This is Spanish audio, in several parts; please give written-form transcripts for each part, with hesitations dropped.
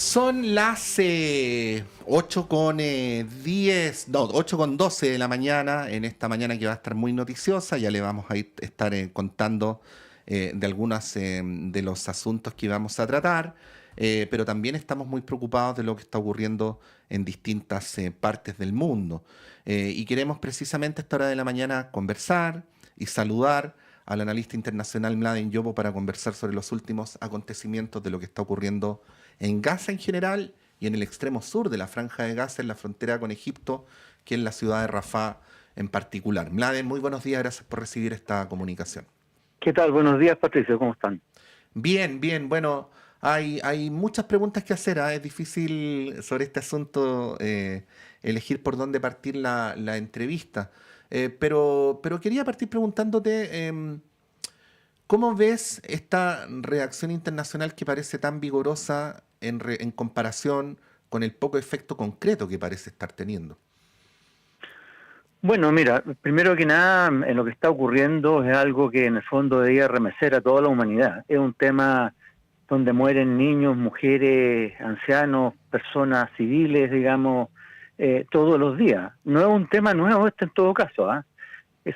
Son las 8 con 10, no, 8 con 12 de la mañana, en esta mañana que va a estar muy noticiosa. Ya le vamos a estar contando de algunos de los asuntos que vamos a tratar, pero también estamos muy preocupados de lo que está ocurriendo en distintas partes del mundo. Y queremos precisamente a esta hora de la mañana conversar y saludar al analista internacional Mladen Yobo para conversar sobre los últimos acontecimientos de lo que está ocurriendo en Gaza en general y en el extremo sur de la Franja de Gaza, en la frontera con Egipto, que en la ciudad de Rafah en particular. Mladen, muy buenos días, gracias por recibir esta comunicación. ¿Qué tal? Buenos días, Patricio, ¿cómo están? Bien, bien, bueno, hay muchas preguntas que hacer, ¿ah? Es difícil sobre este asunto elegir por dónde partir la entrevista. Pero quería partir preguntándote, ¿cómo ves esta reacción internacional que parece tan vigorosa en comparación con el poco efecto concreto que parece estar teniendo? Bueno, mira, primero que nada, en lo que está ocurriendo es algo que en el fondo debería remecer a toda la humanidad. Es un tema donde mueren niños, mujeres, ancianos, personas civiles, digamos, todos los días. No es un tema nuevo este en todo caso, ¿ah?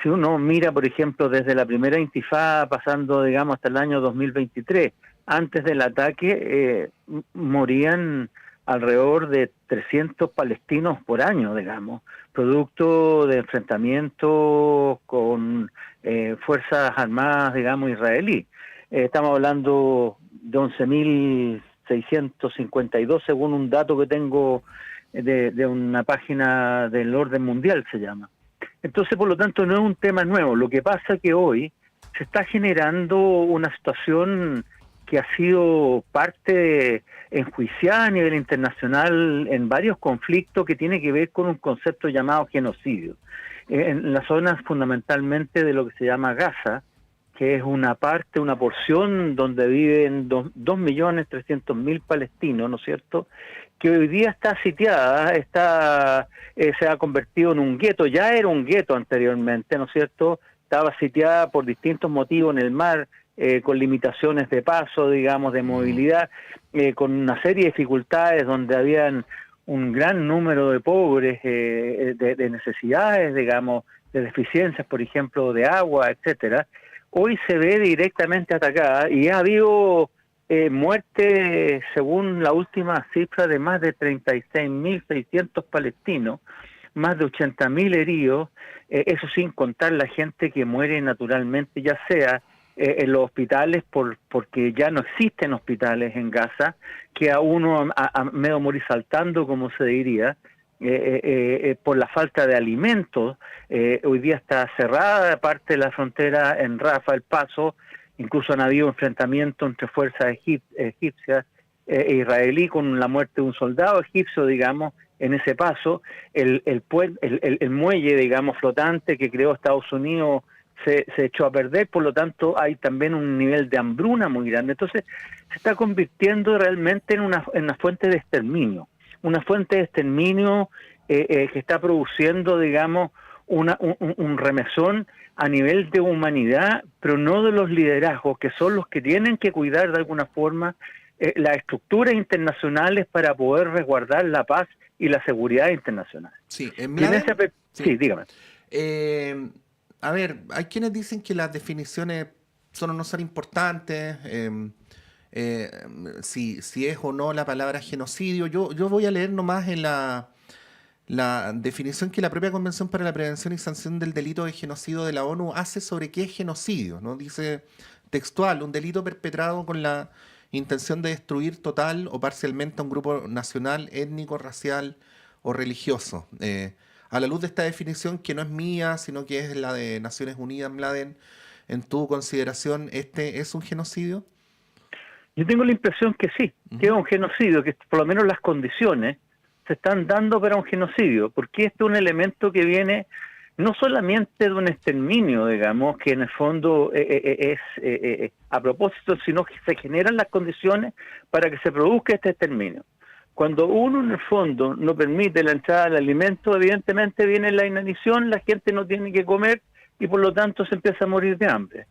Si uno mira, por ejemplo, desde la primera intifada, pasando, digamos, hasta el año 2023, antes del ataque, morían alrededor de 300 palestinos por año, digamos, producto de enfrentamientos con fuerzas armadas, digamos, israelí. Estamos hablando de 11.652, según un dato que tengo de una página del orden mundial, se llama. Entonces, por lo tanto, no es un tema nuevo. Lo que pasa es que hoy se está generando una situación que ha sido enjuiciada a nivel internacional en varios conflictos que tiene que ver con un concepto llamado genocidio. En las zonas fundamentalmente de lo que se llama Gaza, que es una porción donde viven 2.300.000 palestinos, ¿no es cierto?, que hoy día está sitiada, se ha convertido en un gueto, ya era un gueto anteriormente, ¿no es cierto?, estaba sitiada por distintos motivos en el mar, con limitaciones de paso, digamos, de movilidad, con una serie de dificultades donde habían un gran número de pobres, de necesidades, digamos, de deficiencias, por ejemplo, de agua, etcétera. Hoy se ve directamente atacada y ha habido muerte, según la última cifra, de más de 36.600 palestinos, más de 80.000 heridos, eso sin contar la gente que muere naturalmente, ya sea en los hospitales, porque ya no existen hospitales en Gaza, que a uno a medio morir saltando, como se diría, por la falta de alimentos. Hoy día está cerrada parte de la frontera en Rafah, el paso. Incluso han habido enfrentamientos entre fuerzas egipcias e israelí, con la muerte de un soldado egipcio, digamos, en ese paso. El muelle, digamos, flotante que creó Estados Unidos se echó a perder, por lo tanto hay también un nivel de hambruna muy grande. Entonces se está convirtiendo realmente en una fuente de exterminio. Una fuente de exterminio que está produciendo, digamos, un remesón a nivel de humanidad, pero no de los liderazgos, que son los que tienen que cuidar de alguna forma las estructuras internacionales para poder resguardar la paz y la seguridad internacional. Sí, Y en Mladen, sí. sí, dígame. A ver, hay quienes dicen que las definiciones son o no son importantes, eh, si es o no la palabra genocidio. Yo voy a leer nomás en la definición que la propia Convención para la Prevención y Sanción del Delito de Genocidio de la ONU hace sobre qué es genocidio, ¿no? Dice textual: un delito perpetrado con la intención de destruir total o parcialmente a un grupo nacional, étnico, racial o religioso. A la luz de esta definición, que no es mía, sino que es la de Naciones Unidas, Mladen, en tu consideración, ¿este es un genocidio? Yo tengo la impresión que sí, que es un genocidio, que por lo menos las condiciones se están dando para un genocidio, porque este es un elemento que viene no solamente de un exterminio, digamos, que en el fondo es a propósito, sino que se generan las condiciones para que se produzca este exterminio. Cuando uno en el fondo no permite la entrada del alimento, evidentemente viene la inanición, la gente no tiene que comer y por lo tanto se empieza a morir de hambre.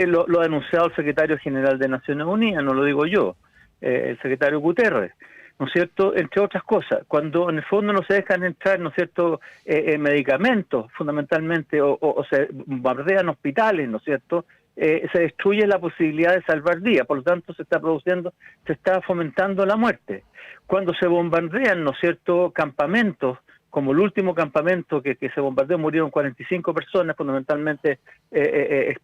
Lo ha anunciado el secretario general de Naciones Unidas, no lo digo yo, el secretario Guterres. ¿no es cierto?, entre otras cosas, cuando en el fondo no se dejan entrar, ¿no es cierto?, medicamentos fundamentalmente, o se bombardean hospitales, ¿no es cierto?, se destruye la posibilidad de salvar vidas, por lo tanto se está fomentando la muerte. Cuando se bombardean, ¿no es cierto?, campamentos, como el último campamento que se bombardeó, murieron 45 personas, fundamentalmente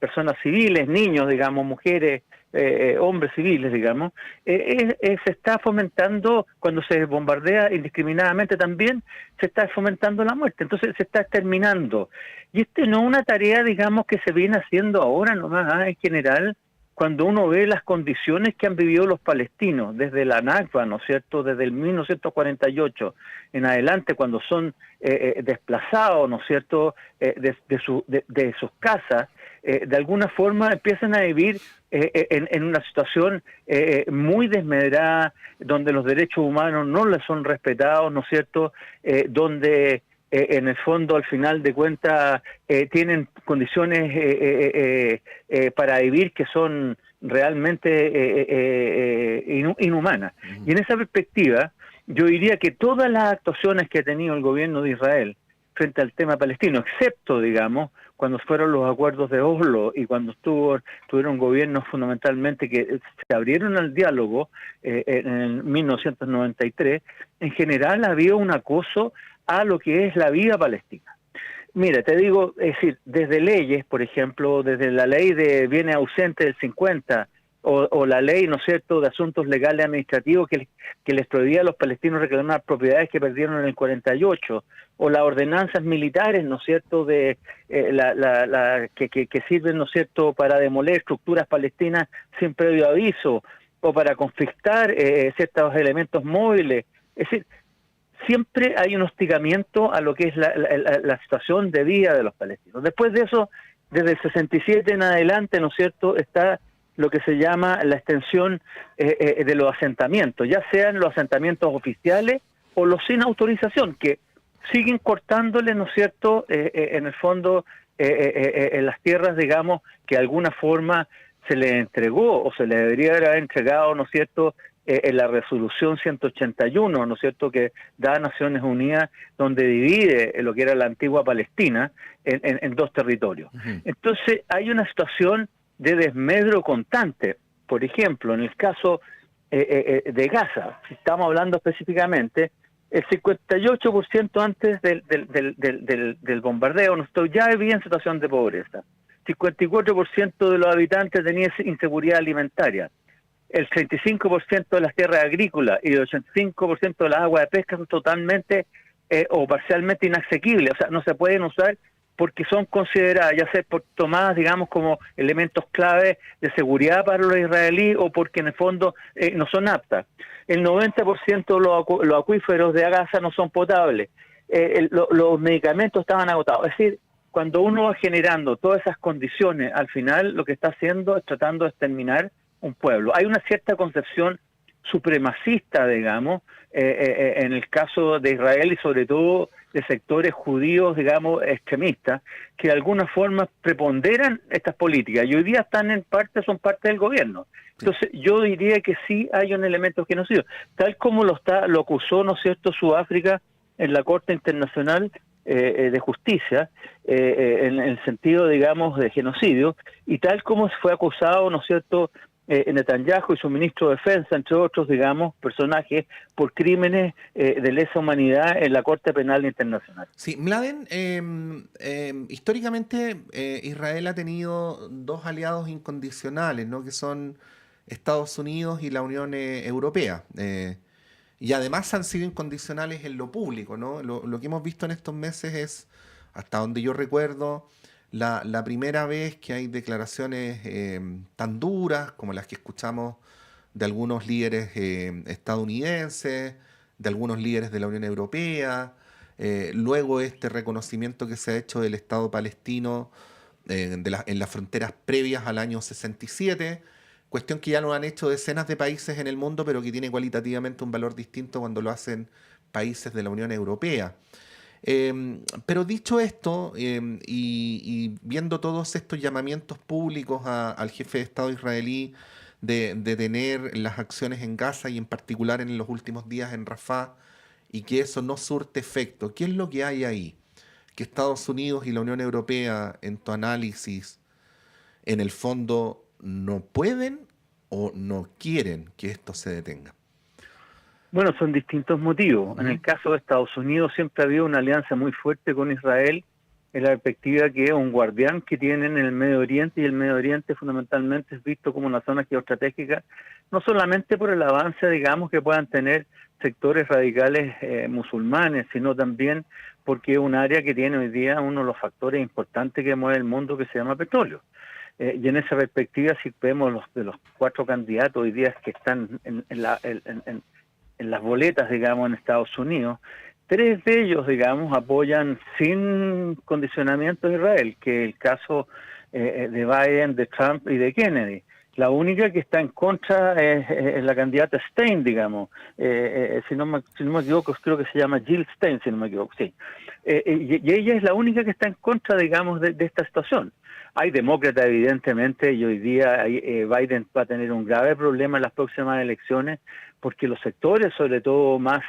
personas civiles, niños, digamos, mujeres, hombres civiles, digamos, se está fomentando, cuando se bombardea indiscriminadamente también, se está fomentando la muerte, entonces se está exterminando. Y no es una tarea, digamos, que se viene haciendo ahora nomás, en general, cuando uno ve las condiciones que han vivido los palestinos desde la Nakba, ¿no es cierto?, desde el 1948 en adelante, cuando son desplazados, ¿no es cierto?, de sus casas, de alguna forma empiezan a vivir en una situación muy desmedrada, donde los derechos humanos no les son respetados, ¿no es cierto?, donde en el fondo, al final de cuentas, tienen condiciones para vivir que son realmente inhumanas. Y en esa perspectiva, yo diría que todas las actuaciones que ha tenido el gobierno de Israel frente al tema palestino, excepto, digamos, cuando fueron los acuerdos de Oslo y cuando tuvieron gobiernos fundamentalmente que se abrieron al diálogo en el 1993, en general había un acoso a lo que es la vida palestina. Mira, te digo, es decir, desde leyes, por ejemplo, desde la ley de bienes ausentes del 50, o la ley, ¿no es cierto?, de asuntos legales administrativos que les prohibía a los palestinos reclamar propiedades que perdieron en el 48, o las ordenanzas militares, ¿no es cierto?, de que sirven, ¿no es cierto?, para demoler estructuras palestinas sin previo aviso, o para confiscar ciertos elementos móviles. Es decir, siempre hay un hostigamiento a lo que es la situación de vida de los palestinos. Después de eso, desde el 67 en adelante, ¿no es cierto?, está lo que se llama la extensión de los asentamientos, ya sean los asentamientos oficiales o los sin autorización, que siguen cortándole, ¿no es cierto?, en el fondo, en las tierras, digamos, que de alguna forma se le entregó o se le debería haber entregado, ¿no es cierto?, en la resolución 181, ¿no es cierto?, que da a Naciones Unidas, donde divide lo que era la antigua Palestina en dos territorios. Ujú. Entonces hay una situación de desmedro constante. Por ejemplo, en el caso de Gaza, si estamos hablando específicamente, el 58% antes del bombardeo, nosotros ya vivía en situación de pobreza. 54% de los habitantes tenía inseguridad alimentaria. El 35% de las tierras agrícolas y el 85% de las aguas de pesca son totalmente o parcialmente inasequibles, o sea, no se pueden usar porque son consideradas, ya sea tomadas, digamos, como elementos clave de seguridad para los israelíes o porque en el fondo no son aptas. El 90% de los acuíferos de Gaza no son potables. Los medicamentos estaban agotados. Es decir, cuando uno va generando todas esas condiciones, al final lo que está haciendo es tratando de exterminar un pueblo. Hay una cierta concepción supremacista, digamos, en el caso de Israel y sobre todo de sectores judíos, digamos, extremistas, que de alguna forma preponderan estas políticas y hoy día son parte del gobierno. Entonces, yo diría que sí hay un elemento genocidio, tal como lo acusó, ¿no es cierto?, Sudáfrica en la Corte Internacional de Justicia, en el sentido, digamos, de genocidio, y tal como fue acusado, ¿no es cierto?, Netanyahu y su ministro de Defensa, entre otros, digamos, personajes, por crímenes de lesa humanidad en la Corte Penal Internacional. Sí, Mladen, históricamente Israel ha tenido dos aliados incondicionales, ¿no? Que son Estados Unidos y la Unión Europea. Y además han sido incondicionales en lo público, ¿no? Lo que hemos visto en estos meses es, hasta donde yo recuerdo, la primera vez que hay declaraciones tan duras como las que escuchamos de algunos líderes estadounidenses, de algunos líderes de la Unión Europea, luego este reconocimiento que se ha hecho del Estado palestino en las fronteras previas al año 67, cuestión que ya lo han hecho decenas de países en el mundo, pero que tiene cualitativamente un valor distinto cuando lo hacen países de la Unión Europea. Pero dicho esto, y viendo todos estos llamamientos públicos al jefe de Estado israelí de tener las acciones en Gaza y en particular en los últimos días en Rafah y que eso no surte efecto? ¿Qué es lo que hay ahí? Que Estados Unidos y la Unión Europea, en tu análisis, en el fondo no pueden o no quieren que esto se detenga. Bueno, son distintos motivos. En el Ujú. caso de Estados Unidos siempre ha habido una alianza muy fuerte con Israel en la perspectiva que es un guardián que tienen en el Medio Oriente, y el Medio Oriente fundamentalmente es visto como una zona geoestratégica, no solamente por el avance, digamos, que puedan tener sectores radicales musulmanes, sino también porque es un área que tiene hoy día uno de los factores importantes que mueve el mundo, que se llama petróleo. Y en esa perspectiva, si vemos de los 4 candidatos hoy día que están en las boletas, digamos, en Estados Unidos, 3 de ellos, digamos, apoyan sin condicionamiento a Israel, que es el caso de Biden, de Trump y de Kennedy. La única que está en contra es la candidata Stein, digamos. Si no me equivoco, creo que se llama Jill Stein, si no me equivoco, sí. Y ella es la única que está en contra, digamos, de esta situación. Hay demócratas, evidentemente, y hoy día Biden va a tener un grave problema en las próximas elecciones, porque los sectores, sobre todo más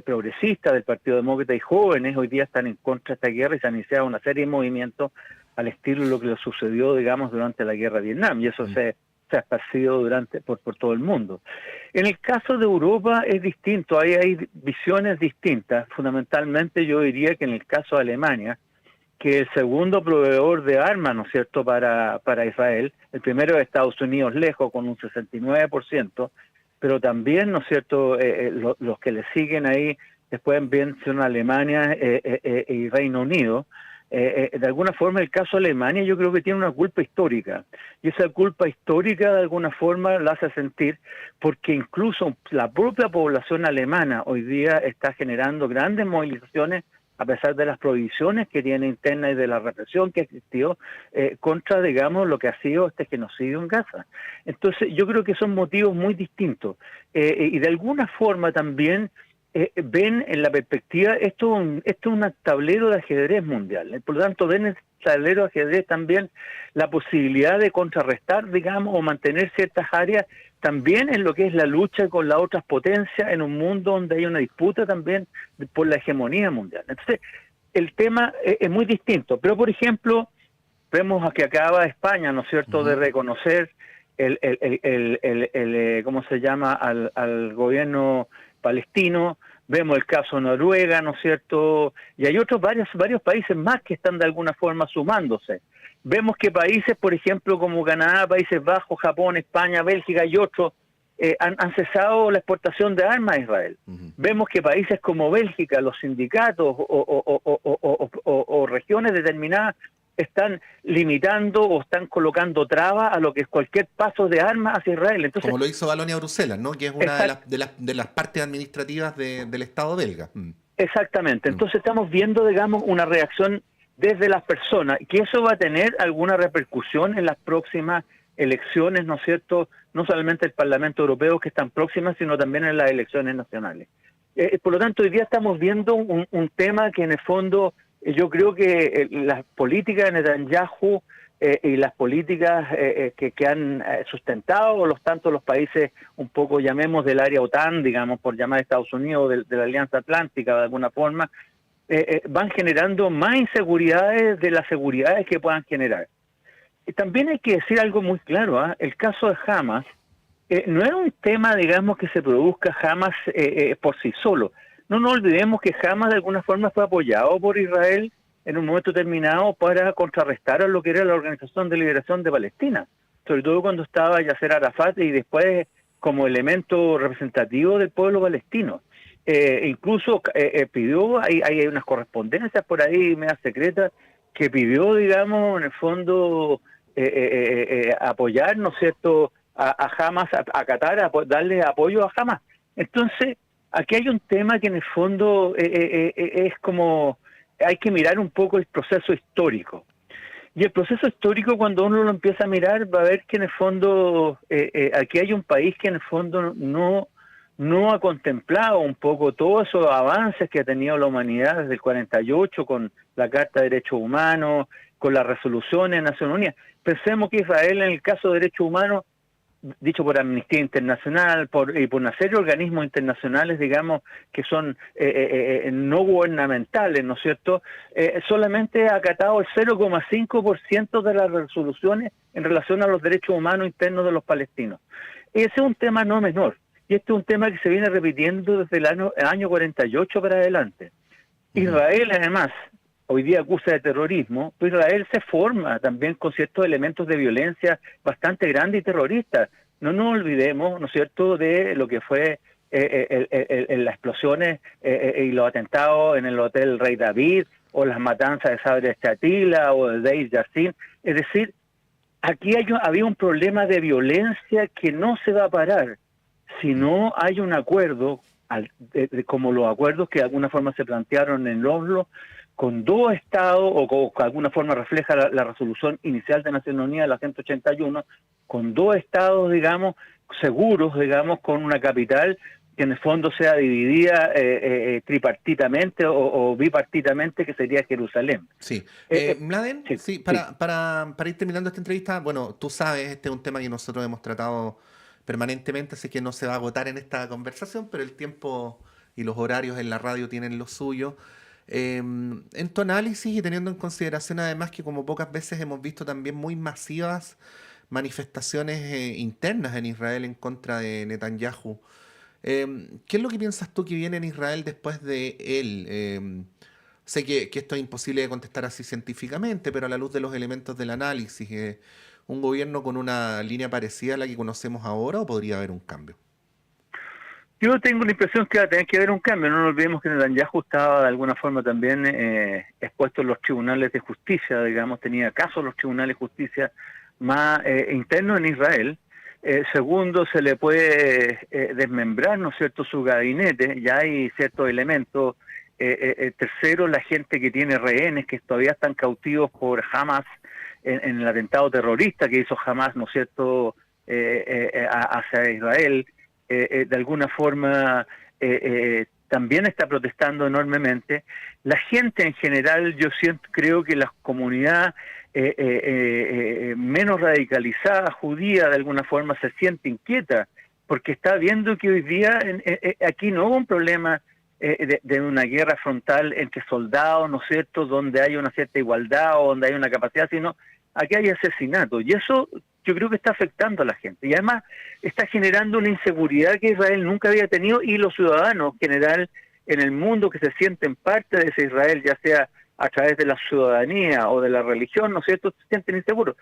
progresistas del Partido Demócrata y jóvenes, hoy día están en contra de esta guerra y se han iniciado una serie de movimientos al estilo de lo que le sucedió, digamos, durante la guerra de Vietnam, y eso se ha esparcido por todo el mundo. En el caso de Europa es distinto, hay visiones distintas. Fundamentalmente yo diría que en el caso de Alemania, que el segundo proveedor de armas, ¿no es cierto?, para Israel, el primero es Estados Unidos lejos con un 69%, pero también, ¿no es cierto?, los que le siguen ahí después bien son Alemania y Reino Unido. De alguna forma el caso de Alemania yo creo que tiene una culpa histórica, y esa culpa histórica de alguna forma la hace sentir porque incluso la propia población alemana hoy día está generando grandes movilizaciones a pesar de las prohibiciones que tiene interna y de la represión que existió contra, digamos, lo que ha sido este genocidio en Gaza. Entonces yo creo que son motivos muy distintos y de alguna forma también ven en la perspectiva, esto es un tablero de ajedrez mundial, por lo tanto ven en el tablero de ajedrez también la posibilidad de contrarrestar, digamos, o mantener ciertas áreas también en lo que es la lucha con las otras potencias en un mundo donde hay una disputa también por la hegemonía mundial. Entonces, el tema es muy distinto, pero por ejemplo, vemos que acaba España, ¿no es cierto?, de reconocer ¿cómo se llama?, al gobierno palestino. Vemos el caso de Noruega, ¿no es cierto?, y hay otros varios países más que están de alguna forma sumándose. Vemos que países, por ejemplo, como Canadá, Países Bajos, Japón, España, Bélgica y otros, han cesado la exportación de armas a Israel. Vemos que países como Bélgica, los sindicatos o regiones determinadas están limitando o están colocando trabas a lo que es cualquier paso de armas hacia Israel. Entonces, Como lo hizo Valonia Bruselas, ¿no? Que es una de las partes administrativas del Estado belga. Exactamente. Entonces estamos viendo, digamos, una reacción desde las personas, que eso va a tener alguna repercusión en las próximas elecciones, ¿no es cierto?, no solamente el Parlamento Europeo, que están próximas, sino también en las elecciones nacionales. Por lo tanto, hoy día estamos viendo un tema que en el fondo yo creo que las políticas de Netanyahu y las políticas que han sustentado tanto los países un poco, llamemos, del área OTAN, digamos, por llamar a Estados Unidos, de la Alianza Atlántica de alguna forma, van generando más inseguridades de las seguridades que puedan generar. Y también hay que decir algo muy claro, el caso de Hamas no es un tema, digamos, que se produzca Hamas por sí solo. No nos olvidemos que Hamas de alguna forma fue apoyado por Israel en un momento determinado para contrarrestar a lo que era la Organización de Liberación de Palestina, sobre todo cuando estaba Yasser Arafat y después como elemento representativo del pueblo palestino. Incluso pidió, hay unas correspondencias por ahí medias secretas, que pidió, digamos, en el fondo apoyar, ¿no es cierto?, a Hamas, a Qatar, darle apoyo a Hamas. Entonces, aquí hay un tema que en el fondo es como, hay que mirar un poco el proceso histórico. Y el proceso histórico, cuando uno lo empieza a mirar, va a ver que en el fondo, aquí hay un país que en el fondo no ha contemplado un poco todos esos avances que ha tenido la humanidad desde el 48 con la Carta de Derechos Humanos, con las resoluciones de Naciones Unidas. Pensemos que Israel, en el caso de derechos humanos, dicho por Amnistía Internacional y por una serie de organismos internacionales, digamos, que son no gubernamentales, ¿no es cierto? Solamente ha acatado el 0,5% de las resoluciones en relación a los derechos humanos internos de los palestinos. Ese es un tema no menor, y este es un tema que se viene repitiendo desde el año 48 para adelante. Israel, además, hoy día acusa de terrorismo, pero Israel se forma también con ciertos elementos de violencia bastante grandes y terroristas. No nos olvidemos, ¿no es cierto?, de lo que fue las explosiones y los atentados en el Hotel Rey David, o las matanzas de Sabra Chatila o de Deir Yassin. Es decir, aquí había un problema de violencia que no se va a parar si no hay un acuerdo, como los acuerdos que de alguna forma se plantearon en Oslo, con dos estados, o que de alguna forma refleja la resolución inicial de Naciones Unidas, la 181, con dos estados, digamos, seguros, digamos, con una capital que en el fondo sea dividida tripartitamente o bipartitamente, que sería Jerusalén. Sí. Mladen, sí, para ir terminando esta entrevista, bueno, tú sabes, este es un tema que nosotros hemos tratado permanentemente, así que no se va a agotar en esta conversación, pero el tiempo y los horarios en la radio tienen lo suyo. En tu análisis y teniendo en consideración además que como pocas veces hemos visto también muy masivas manifestaciones internas en Israel en contra de Netanyahu, ¿qué es lo que piensas tú que viene en Israel después de él? Sé que esto es imposible de contestar así científicamente, pero a la luz de los elementos del análisis, ¿un gobierno con una línea parecida a la que conocemos ahora o podría haber un cambio? Yo tengo la impresión que va a tener que haber un cambio. No nos olvidemos que Netanyahu estaba de alguna forma también expuesto en los tribunales de justicia, digamos, tenía casos en los tribunales de justicia más internos en Israel. Segundo, se le puede desmembrar, ¿no es cierto?, su gabinete, ya hay ciertos elementos. Tercero, la gente que tiene rehenes, que todavía están cautivos por Hamas en el atentado terrorista que hizo Hamas, ¿no es cierto?, hacia Israel. De alguna forma también está protestando enormemente. La gente en general, creo que la comunidad menos radicalizada, judía, de alguna forma se siente inquieta, porque está viendo que hoy día aquí no hubo un problema de una guerra frontal entre soldados, ¿no es cierto?, donde hay una cierta igualdad o donde hay una capacidad, sino aquí hay asesinatos. Y eso yo creo que está afectando a la gente. Y además está generando una inseguridad que Israel nunca había tenido, y los ciudadanos en general en el mundo que se sienten parte de ese Israel, ya sea a través de la ciudadanía o de la religión, ¿no es cierto?, se sienten inseguros.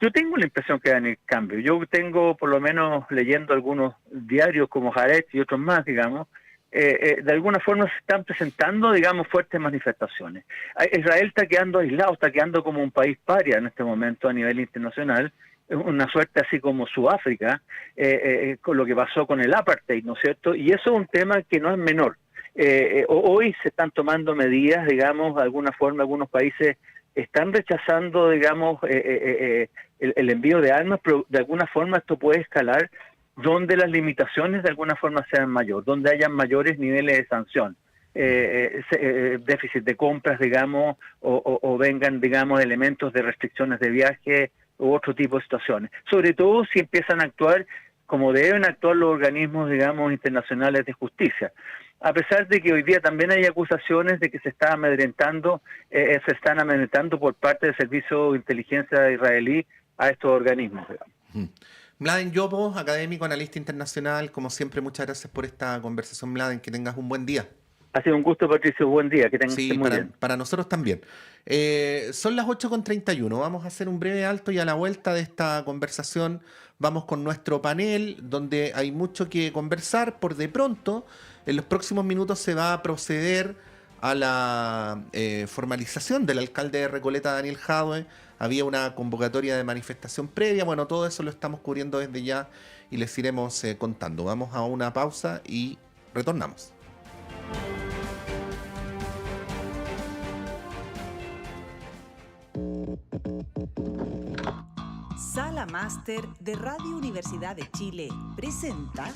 Yo tengo la impresión que va a haber cambio. Yo tengo, por lo menos leyendo algunos diarios como Haaretz y otros más, digamos, de alguna forma se están presentando, digamos, fuertes manifestaciones. Israel está quedando aislado, está quedando como un país paria en este momento a nivel internacional, una suerte así como Sudáfrica, con lo que pasó con el apartheid, ¿no es cierto? Y eso es un tema que no es menor. Hoy se están tomando medidas, digamos, de alguna forma algunos países están rechazando, digamos, el envío de armas, pero de alguna forma esto puede escalar donde las limitaciones de alguna forma sean mayores, donde hayan mayores niveles de sanción, déficit de compras, digamos, o vengan, digamos, elementos de restricciones de viaje u otro tipo de situaciones. Sobre todo si empiezan a actuar como deben actuar los organismos, digamos, internacionales de justicia. A pesar de que hoy día también hay acusaciones de que se están amedrentando por parte del Servicio de Inteligencia israelí a estos organismos, digamos. Mladen Yopo, académico, analista internacional, como siempre, muchas gracias por esta conversación, Mladen, que tengas un buen día. Ha sido un gusto, Patricio, buen día, que tengas muy bien. Para nosotros también. Son las 8:31, vamos a hacer un breve alto y a la vuelta de esta conversación vamos con nuestro panel, donde hay mucho que conversar. Por de pronto, en los próximos minutos se va a proceder a la formalización del alcalde de Recoleta, Daniel Jadwe. Había una convocatoria de manifestación previa. Bueno, todo eso lo estamos cubriendo desde ya y les iremos contando. Vamos a una pausa y retornamos. Sala Máster de Radio Universidad de Chile presenta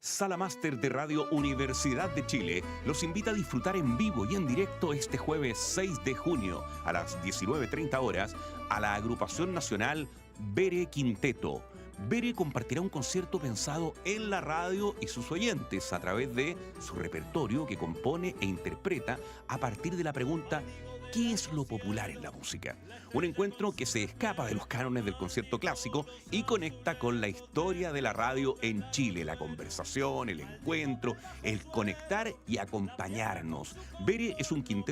Sala Máster de Radio Universidad de Chile los invita a disfrutar en vivo y en directo este jueves 6 de junio a las 19:30 horas a la agrupación nacional Bere Quinteto. Bere compartirá un concierto pensado en la radio y sus oyentes a través de su repertorio que compone e interpreta a partir de la pregunta ¿qué es lo popular en la música? Un encuentro que se escapa de los cánones del concierto clásico y conecta con la historia de la radio en Chile, la conversación, el encuentro, el conectar y acompañarnos. Bere es un quinteto